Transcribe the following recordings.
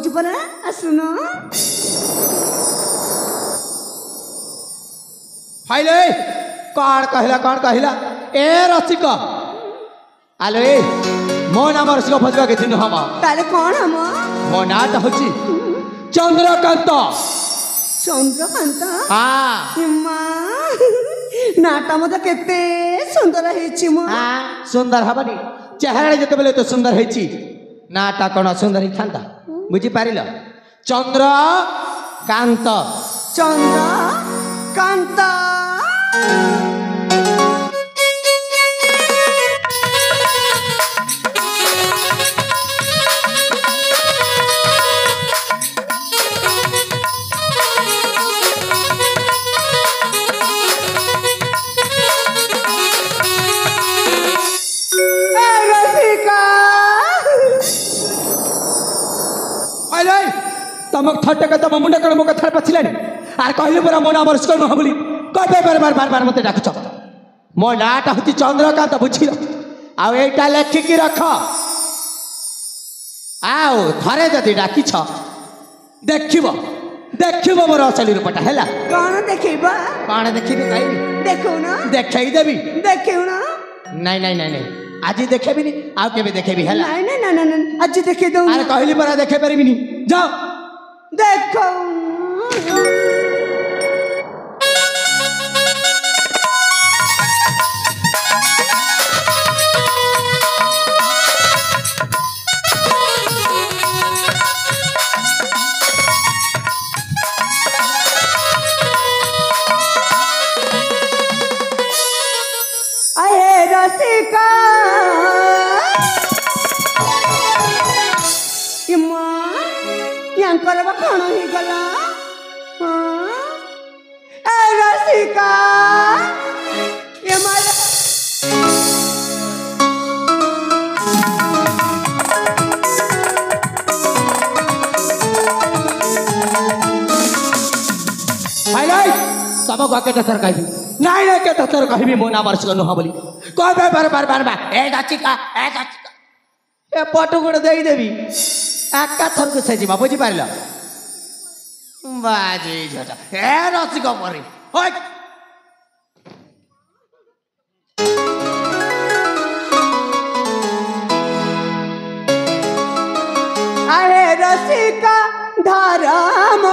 कौच परा सुन हाइले कौन कहला ए रसिक आलो ए मो नाम रसिक फजवा के चिन्ह हम ताले कौन हम मो नाटा होची चंद्रकांत चंद्रकांत हाँ नाटा मत केते सुंदर हेछि मो सुंदर हबनी चेहरा जते बेले तो सुंदर हेछि नाटा कोन सुंदर ही थांता बुझी पारिल चंद्रकांत चंद्रकांत तमक थटे का तम मुंडा कण मोक थड़ पछिलानी आर कहले परा मो नाम रसिक न हबली कहबे बार मते डाकुछ मो नाटा होती चंद्रकांत बुझिल आ एटा लेखिकी रख आओ थरे जदि डाकिछ देखिबो मोर असली रूपटा हैला कौन देखिबा कौन देखिबी कहबी देखो ना देखै देबी देखो ना नहीं आज देखेबिनी आ केबे देखेबी हैला नहीं आज देखे दो अरे कहली परा देखे परिबिनी जाओ देखो रसिका यांकर कौन ही गला रसिका ये मारे सब गके तथर कहबी नहीं के तथर कहबी मो नाम रसिक न हबली कहबे बार ए रसिका ए पटु गुड़ देई देबी एका थर को से जीवा बुझी पारिल बाजी झटा ए रसिक परे होय अरे रसिका धरम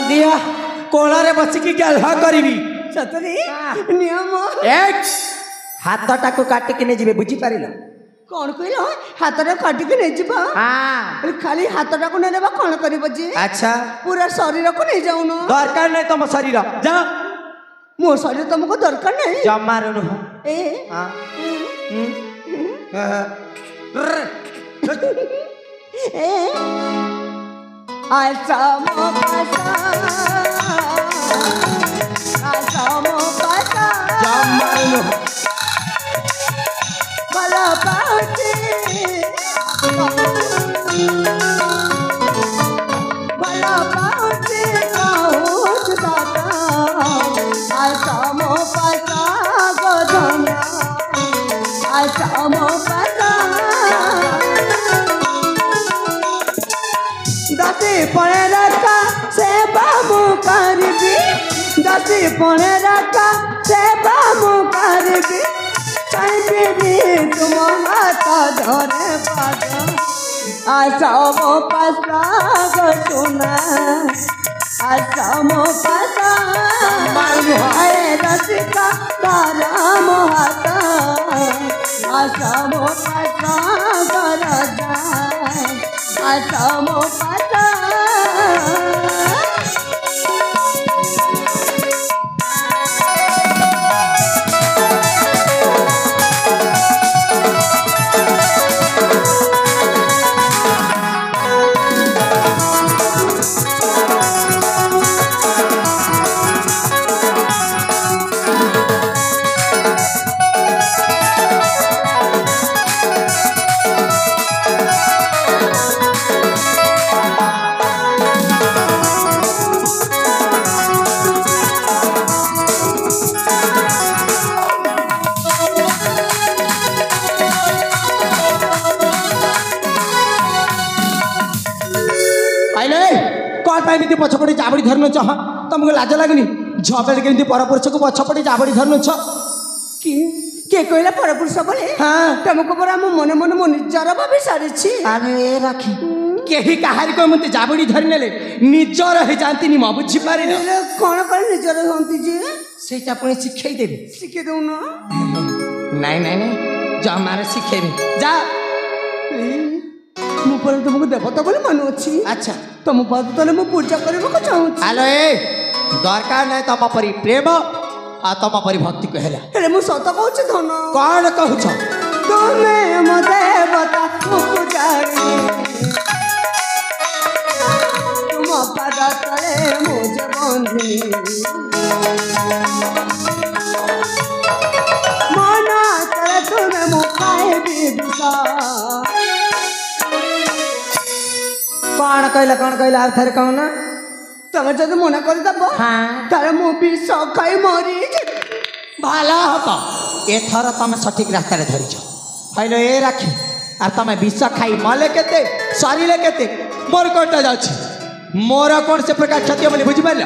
दिया कोलारे बसिकी गलहा करिबी सतरी नियम एक हाथटा को काटी के ने जीवे बुझी पारिल कौन कहल हाथटा काटी के नहीं जीवा हां खाली हाथटा को नेबा कौन करबो जी अच्छा पूरा शरीर को नहीं जाऊनो दरकार नहीं तुम शरीर जा मो शरीर तुमको दरकार नहीं जमार नु ए हां ए आसा मो पासा जमार नु भला पाउची बहुत दादा आसा मो पासा गोधना आसा मो पासा दसी पड़े रखा से बाबू करबी दसी पड़े रखा से बाबू करबी कहीं तुम माता धरे पादा आशा मो पासा सुना आशा मो पासा अरे रसिका तारा मोहाता आशा मो पासा राजा आशा मो पासा एमती पछपटे जाबड़ी धरन छ तुमको लाज लगनी झबेल केमती परपुरुष को पछपटे जाबड़ी धरन छ के कहला परपुरुष बोले हाँ तुमको परा मो मन मन मो निजर भाभी सारिछि अरे राखी केही काहारी को मते जाबड़ी धरि नेले निजर हे जानती नि म बुझी पारे न कोन कोन निजर होंती जे सेटा पुणी शिखाई देबे शिखे दउ न नहीं नहीं नहीं जमारे शिखेबे जा मु पर तुमको देवता बोले मानु अछि अच्छा तुम पाद तले मु पूजा करबो को चाहू हेलो ए दरकार नहीं तम परी प्रेम आ तम परी भक्ति कहला हेले मु सत कहूछ धन कौन कहूछ तुमे मो देवता मु पुजारी तुम पाद तले मु जे बंधी मना करे तुमे मु पाए विदुषा कौन कहला आर थरे कहू ना तमे जदि मना कर दबो हाँ तारे मु भी सखाई मरी भाला हतो एथर तमे सठिक रास्ता रे धरिछ हेलो ए राखी आर तमे विष खाई मले केते सरीले केते मोर कोटा जाउछि मोर कोन से प्रकार क्षति बोली बुझि पाइल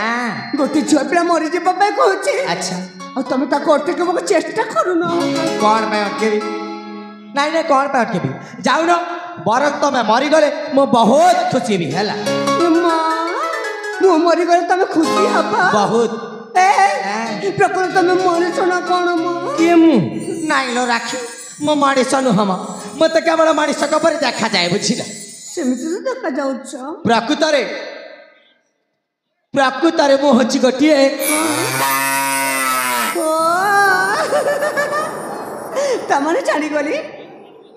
हां गोटी छुआ पिला मरी जे बाबा कहूछि अच्छा और तमे ता कोटे के चेष्टा करू न कौन मैं अटकेबी नहीं नहीं कौन पे अटकेबी जाऊ न बरक तो मैं मरी गले मो बहुत खुशी भी हैला मु मरी गले तमे खुशी हबा बहुत प्रकृति तमे मरी सुना कोन मो के मु नहीं लो राखी मो माड़ी सनु हम मते केवल माड़ी सक पर देखा जाए बुझिला सेमिति तो देखा जाउछ प्रकृतरे मो होची गटिए तमने जानी गली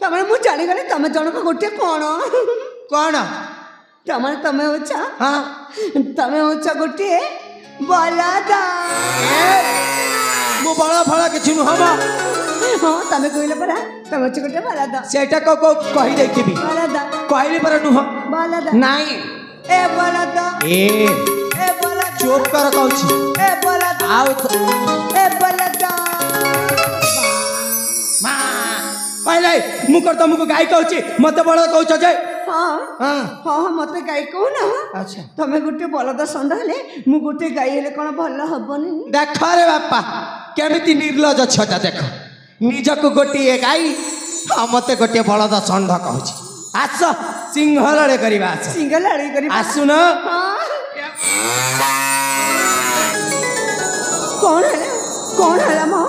तमने मु जानी गली तमे जनक गोटे कोन कौन तमने तमे होचा हाँ तमे होचा गोटे बलादा मो बड़ा फड़ा किछु न हम हां तमे कहले परा तमे होचा गोटे बलादा सेटा को कहि देखिबी बलादा कहली पर नुह बलादा नहीं ए बलादा ए बलादा चुप कर कहूची ए बलादा आउ तो ए बलादा पहले मुकर तुमको गाय कहूची मत बड़ा कहूछ जे हां हां हां मते गाय कहू ना अच्छा तमे गोटे बलदा संड हेले मु गोटे गाय हेले कोन भल हबनी देख रे बापा केमिति निर्लज छटा देख निजको गोटे गाय मते गोटे बलद षंढ कहूची आस सिंहलड़े करबा आस सिंगल लड़ी करी आसु न कौन है मो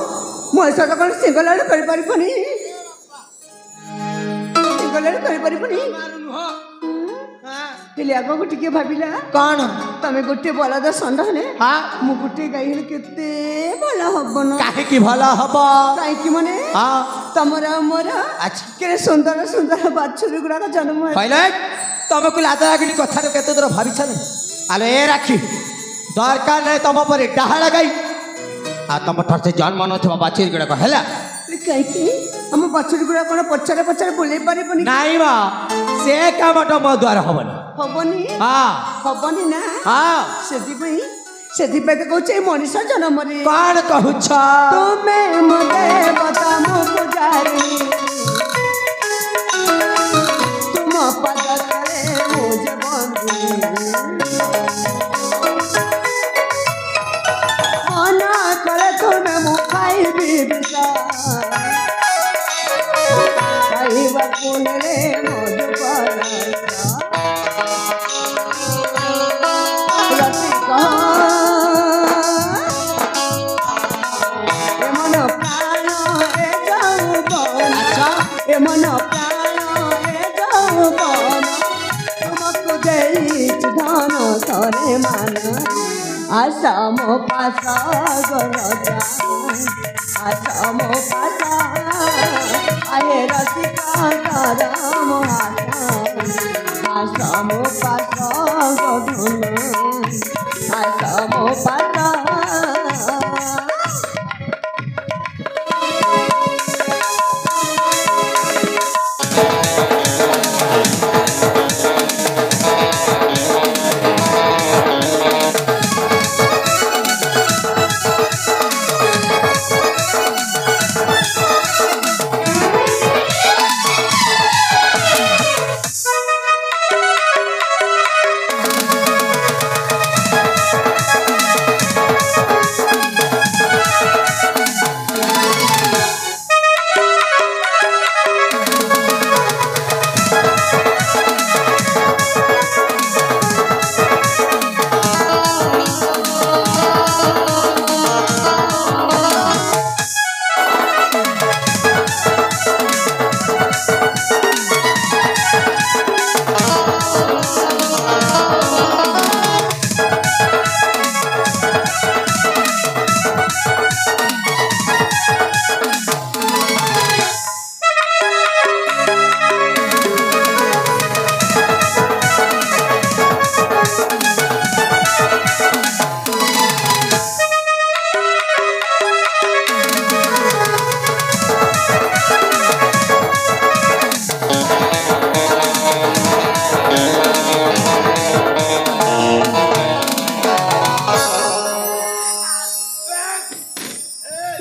मो ऐसा तो कौन सिंगल लड़ी कर परिबनी सिंगल लड़ी कर परिबनी हेले आगो गोटे के भाबिला कौन तमे गोटे बलद षंढ हेले हाँ मु गोटे गाय हेले केते भल हबन काहे की भला हबो काहे की माने हाँ तमरा मोरा अच्छा के सुंदर सुंदर बाछुरी गुड़ा का जन्म है पहले तुमको लाज लागनी कथा रे केते दूर भाबिछ नै आलो ए राखी दरकार नै तम पर डाहाळ गाई आ तम ठर से जन्म नथवा बाछुरी गुड़ा को हैला काहे की हम बाछुरी गुड़ा कोन पछरे पछरे बोले परिबनी नहीं बा से कामट मो द्वारा हबन हबनी हाँ हबनी ना हाँ सेति पे तो कहूछ मनीषा जन्म रे कौन कहूछ तुमे मते बता मो पुजारी तुम पद करे मुझे बंदी मना करे तुमे मुखाई बिबिसा कई बकुल रे मोद परासा मन प्राण ए जौवन तुमको देइछ धन तोरे मान आशा मो पासा गरजा आशा मो पासा आए रसिका तारम आशा मो पासा गधुन आशा मो पासा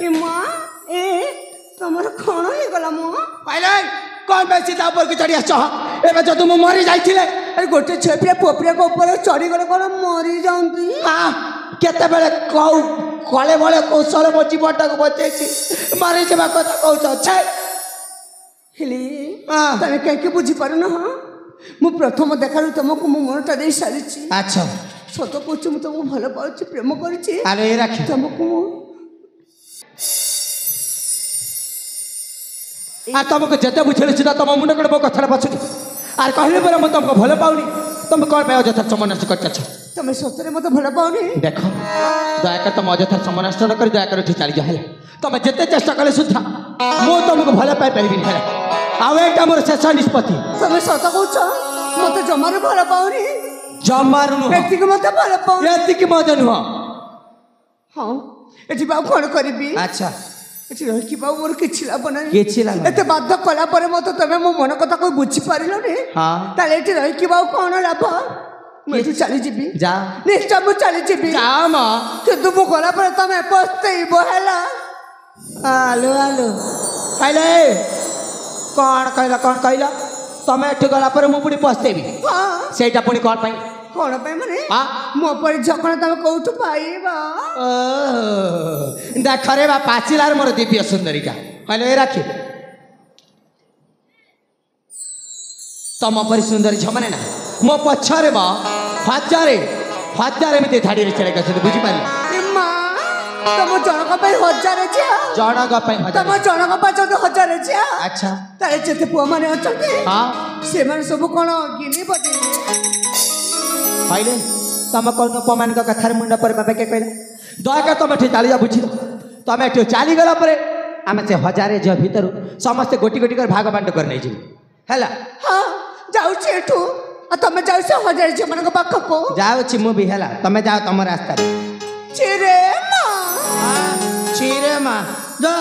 ଏ ମା ଏ ତମର କ'ଣ ହେଇଗଲା ମୋ କହିଲେ କ'ଣ ବେଶୀ ତା ଉପରକୁ ଚଢ଼ି ଆସିଛ ଏବେ ଯଦି ମୁଁ ମରି ଯାଇଥିଲେ ଆରେ ଗୋଟେ ଝିଅ ପିଲା ପୁଅ ପିଲାଙ୍କ ଉପରେ ଚଢ଼ିଗଲେ କ'ଣ ମରିଯାଆନ୍ତି କେତେବେଳେ କୋଉ କଳେ ବଳେ କୌଶଳ ମୋ ଜୀବନଟାକୁ ବଞ୍ଚେଇଛି ମରିଯିବା କଥା କହୁଛ ଛେ ହେଲେ ତମେ କାହିଁକି ବୁଝିପାରୁନ ହଁ ମୁଁ ପ୍ରଥମ ଦେଖାରୁ ତମକୁ ମୋ ମନଟା ଦେଇ ସାରିଛି ଆଚ୍ଛା ସତ କହୁଛି ମୁଁ ତମକୁ ଭଲ ପାଉଛି ପ୍ରେମ କରିଛି ଆରେ ଏ ରାଖି ତମକୁ ମୁଁ ତମକୁ ଯେତେ ବୁଝେଇଲି ସୁଦ୍ଧା ତମ ମୁଣ୍ଡ କಡೆ ମୋ କଥାଟା ପଛୁନି ଆରେ କହିଲେ ପରା ମୁଁ ତମକୁ ଭଲ ପାଉନି ତମେ କ'ଣ ପାଇଁ ଅଯଥା ସମୟ ନଷ୍ଟ କରିଛ ତମେ ସତରେ ମୋତେ ଭଲ ପାଉନି ଦେଖ ଦୟାକରି ତମ ଅଯଥା ସମୟ ନଷ୍ଟ ନ କରି ଦୟାକରି ଏଠି ଚାଲିଯାଅ ହେଲା ତମେ ଯେତେ ଚେଷ୍ଟା କଲେ ସୁଦ୍ଧା ମୁଁ ତମକୁ ଭଲ ପାଇପାରିବିନି ହେଲା ଆଉ ଏଇଟା ମୋର ଶେଷ ନିଷ୍ପତ୍ତି ତମେ ସତ କହୁଛ ମୋତେ ଜମାରୁ ଭଲ ପାଉନି ଜମାରୁ ନୁହଁ ଏତିକି ମୋତେ ଭଲ ପାଉନି ଏତିକି ମଧ୍ୟ ନୁହଁ ହଁ ଏଠି ଆଉ କ'ଣ କରିବି ଆଚ୍ଛା ଏଠି ରହିକି ବାବୁ ମୋର କିଛି ଲାଭ ନାହିଁ କିଛି ଲାଭ ଏତେ ବାଧ୍ୟ କଲା ପରେ ମୋତେ ତମେ ମୋ ମନ କଥାକୁ ବୁଝିପାରିଲନି ତାହେଲେ ଏଠି ରହିକି ବାବୁ କ'ଣ ଲାଭ ମୁଁ ଏଠୁ ଚାଲିଯିବି ଯା ନିଶ୍ଚୟ ମୁଁ ଚାଲିଯିବି କିନ୍ତୁ ମୁଁ ଗଲା ପରେ ତମେ ପସ୍ତେଇବ ହେଲା ଆଲୋ ଆଲୋ କହିଲେ କ'ଣ କହିଲ ତମେ ଏଠୁ ଗଲା ପରେ ମୁଁ ପୁଣି ପସ୍ତେଇବି ସେଇଟା ପୁଣି କ'ଣ ପାଇଁ କ'ଣ ପାଇଁ ମାନେ ମୋ ପରି ଝକଣା ତମେ କୋଉଠୁ ପାଇବ ଦେଖରେ ବା ପାଚିଲାର ମୋର ଦିବ୍ୟ ସୁନ୍ଦରିକା କହିଲେ ଏ ରାଖି ତମ ପରି ସୁନ୍ଦରୀ ଝମାନେ ନା ମୋ ପଛରେ ବା ହଜାରେ ଏମିତି ଧାଡ଼ିରେ ଛିଡ଼ାଇକି ଅଛନ୍ତି ବୁଝିପାରିଲ ତମ ଜଣକ ପାଇଁ ହଜାରେ ଝିଅ ଜଣକ ପାଇଁ ତମ ଜଣକ ପାଇଁ ଯଦି ହଜାରେ ଝିଅ ଆଚ୍ଛା ତାହେଲେ ଯେତେ ପୁଅମାନେ ଅଛନ୍ତି ସେମାନେ ସବୁ କ'ଣ ଗିନି ବଟି କହିଲେ ତମ କୌନ ପୁଅମାନଙ୍କ କଥାରେ ମୁଣ୍ଡ ପରେ ବାବା କିଏ କହିଲେ ଦୟାକରି ତମେ ଏଠି ଚାଲିଯା ବୁଝିଲ ତମେ ଏଠି ଚାଲିଗଲା ପରେ ଆମେ ସେ ହଜାରେ ଝିଅ ଭିତରୁ ସମସ୍ତେ ଗୋଟି ଗୋଟି କରି ଭାଗ ବାଣ୍ଟ କରି ନେଇଯିବୁ ହେଲା ହଁ ଯାଉଛି ଏଠୁ ଆଉ ତମେ ଯାଉଛ ହଜାରେ ଝିଅମାନଙ୍କ ପାଖକୁ ଯାଉଛି ମୁଁ ବି ହେଲା ତମେ ଯାଅ ତମ ରାସ୍ତାରେ ଚିରେ ମା ଯା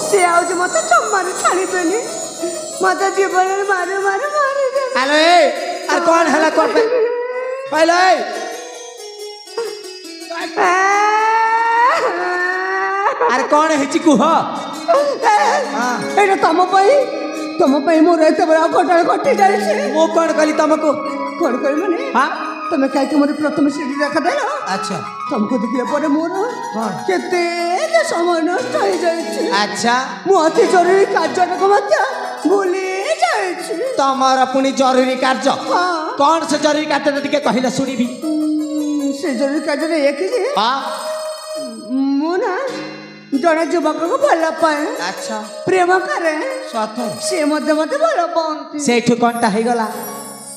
ସେ ଆଉଛି ମତେ ଜମାରୁ ଛାଡ଼ିବେନି ମତେ ଜୀବନରେ ମାରୁ ଆରେ କ'ଣ ହେଲା କ'ଣ କହିଲେ ଆରେ କ'ଣ ହେଇଛି କୁହ ଏଇଟା ତମ ପାଇଁ ମୋର ଏତେ ବଡ଼ ଅଘଟଣ ଘଟି ଯାଇଛି ମୁଁ କ'ଣ କଲି ତମକୁ କ'ଣ କରିବି ମାନେ ତମେ କାହିଁକି ମୋତେ ପ୍ରଥମେ ସିଡ଼ି ଦେଖାଦେଲ ଆଚ୍ଛା ତମକୁ ଦେଖିଲା ପରେ ମୋର କେତେ ସମୟ ନଷ୍ଟ ହେଇଯାଇଛି ଆଚ୍ଛା ମୁଁ ଅତି ଜରୁରୀ କାର୍ଯ୍ୟଟାକୁ ମଧ୍ୟ ଭୁଲି ଯାଇଛି ତମର ପୁଣି ଜରୁରୀ କାର୍ଯ୍ୟ କ'ଣ ସେ ଜରୁରୀ କାର୍ଯ୍ୟଟା ଟିକେ କହିଲେ ଶୁଣିବି ସେ ଜରୁରୀ କାର୍ଯ୍ୟଟା ଏକି ମୁଁ ନା ଜଣେ ଯୁବକକୁ ଭଲ ପାଏ ଆଚ୍ଛା ପ୍ରେମ କରେ ସତ ସେ ମଧ୍ୟ ମୋତେ ଭଲ ପାଆନ୍ତି ସେଇଠୁ କ'ଣଟା ହେଇଗଲା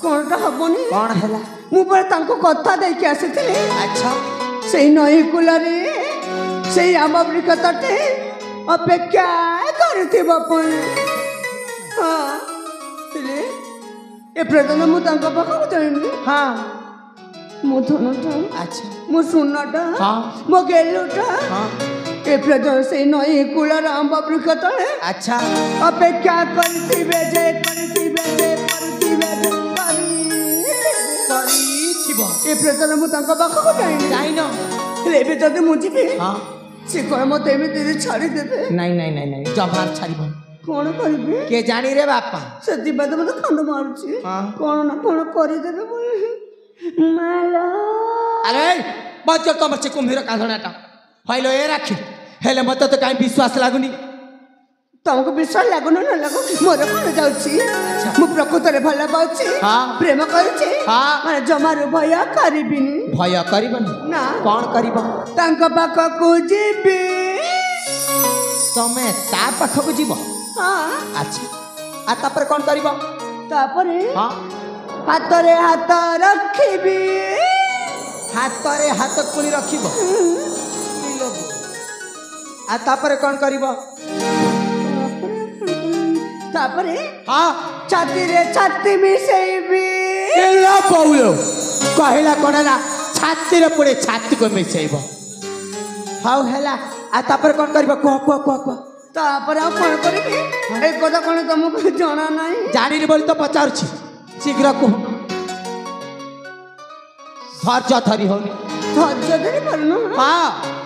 କ'ଣଟା ହବନି କ'ଣ ହେଲା ମୁଁ ପରେ ତାଙ୍କୁ କଥା ଦେଇକି ଆସିଥିଲି ଆଚ୍ଛା ସେଇ ନଈ କୂଳରେ ସେଇ ଆମ ବୃକ୍ଷତଟେ ଅପେକ୍ଷା କରିଥିବ ପୁଣି ଏ ପ୍ରଥମେ ମୁଁ ତାଙ୍କ ପାଖକୁ ଯାଇନି ମୋ ଧନଟା ଆଚ୍ଛା ମୋ ସୁନାଟା ମୋ ଗେଲୁଟା ଏ ପ୍ରଥମ ସେଇ ନଈ କୂଳର ଆମ୍ବ ବୃକ୍ଷ ତଳେ ଆଚ୍ଛା ଅପେକ୍ଷା କରିଥିବେ ଯେ ଏ ପ୍ରଥମେ ମୁଁ ତାଙ୍କ ପାଖକୁ ଯାଇନ ହେଲେ ଏବେ ଯଦି ମୁଁ ଯିବି ସେ କ'ଣ ମତେ ଏମିତି ଛାଡ଼ିଦେବେ ନାଇଁ ଜମାର ଛାଡ଼ିବ କ'ଣ କରିବି କିଏ ଜାଣିରେ ବାପା ସେଥିପାଇଁ ତ ମତେ ଖଣ୍ଡ ମାରୁଛି କ'ଣ ନା କ'ଣ କରିଦେବେ ଆରେ ବଞ୍ଚ ତମର ସେ କୁମ୍ଭୀର କାନ୍ଦଣାଟା ହଇଲ ଏ ରାକ୍ଷୀ ହେଲେ ମତେ ତ କାହିଁ ବିଶ୍ୱାସ ଲାଗୁନି ତମକୁ ବିଶ୍ୱାସ ଲାଗୁନ ନ ଲାଗୁ ମୋର କଣ ଯାଉଛି ମୁଁ ପ୍ରକୃତରେ ଭଲ ପାଉଛି ପ୍ରେମ କରୁଛି ମାନେ ଜମାରୁ ଭୟ କରିବିନି ଭୟ କରିବନି ନା କଣ କରିବ ତାଙ୍କ ପାଖକୁ ଯିବି ତମେ ତା ପାଖକୁ ଯିବ ଆଚ୍ଛା ଆଉ ତାପରେ କଣ କରିବ ତାପରେ ହାତରେ ହାତ ରଖିବି ହାତରେ ହାତ ପୁଣି ରଖିବ ଆଉ ତାପରେ କଣ କରିବ ତାପରେ ଛାତିରେ ଛାତି ମିଶେଇବି କହିଲା କଣ ହେଲା ଛାତିରେ ପୁଣି ଛାତିକୁ ମିଶେଇବ ହଉ ହେଲା ଆଉ ତାପରେ କଣ କରିବ କୁହ କୁହ କୁହ କୁହ ତାପରେ ଆଉ କଣ କରିବି ଏ କଥା କଣ ତମକୁ ଜଣା ନାହିଁ ଜାଣିନି ବୋଲି ତ ପଚାରୁଛି ଶୀଘ୍ର କୁହ ଧୈର୍ଯ୍ୟ ଧରି ହଉନି ଧୈର୍ଯ୍ୟ ଧରି ପାରୁନ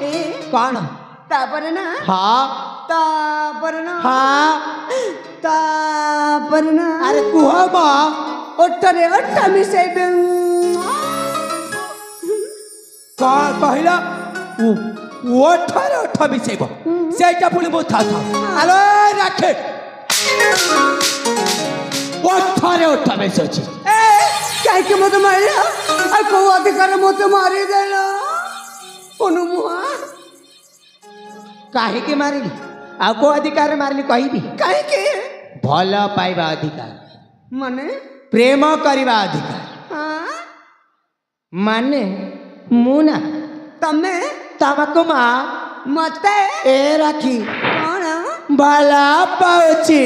ଏ କଣ ତାପରେ ନା ତାପରେ ନା ଆରେ କୁହ ମା ଓଠରେ ଓଠ ମିଶେଇବେ କଣ କହିଲ ଓଠରେ ଓଠ ମିଶେଇବ ସେଇଟା ପୁଣି ମୁଁ ଆଲୋ ରାଖେ ଓଠରେ ଓଠ ମିଶୁଛି କାହିଁକି ମତେ ମାରିଲ ଆଉ କୋଉ ଅଧିକାର ମତେ ମାରିଦେଲ ଅନୁମୁହା କାହିଁକି ମାରିଲି ଆଉ କୋଉ ଅଧିକାର ମାରିଲି କହିବି କାହିଁକି ଭଲ ପାଇବା ଅଧିକାର ମାନେ ପ୍ରେମ କରିବା ଅଧିକାର ମାନେ ମୁଁ ନା ତମେ ତମକୁ ମା ମତେ ଏ ରାଖି କଣ ଭଲ ପାଉଛି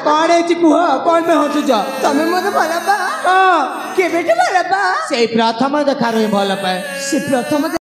କଣ ହେଇଛି କୁହ କଣ ପାଇଁ ହସୁଛ ତମେ ମତେ ଭଲ ପା କେବେଠୁ ଭଲ ପା ସେଇ ପ୍ରଥମ ଦେଖାରୁ ହିଁ ଭଲ ପାଏ ସେ ପ୍ରଥମ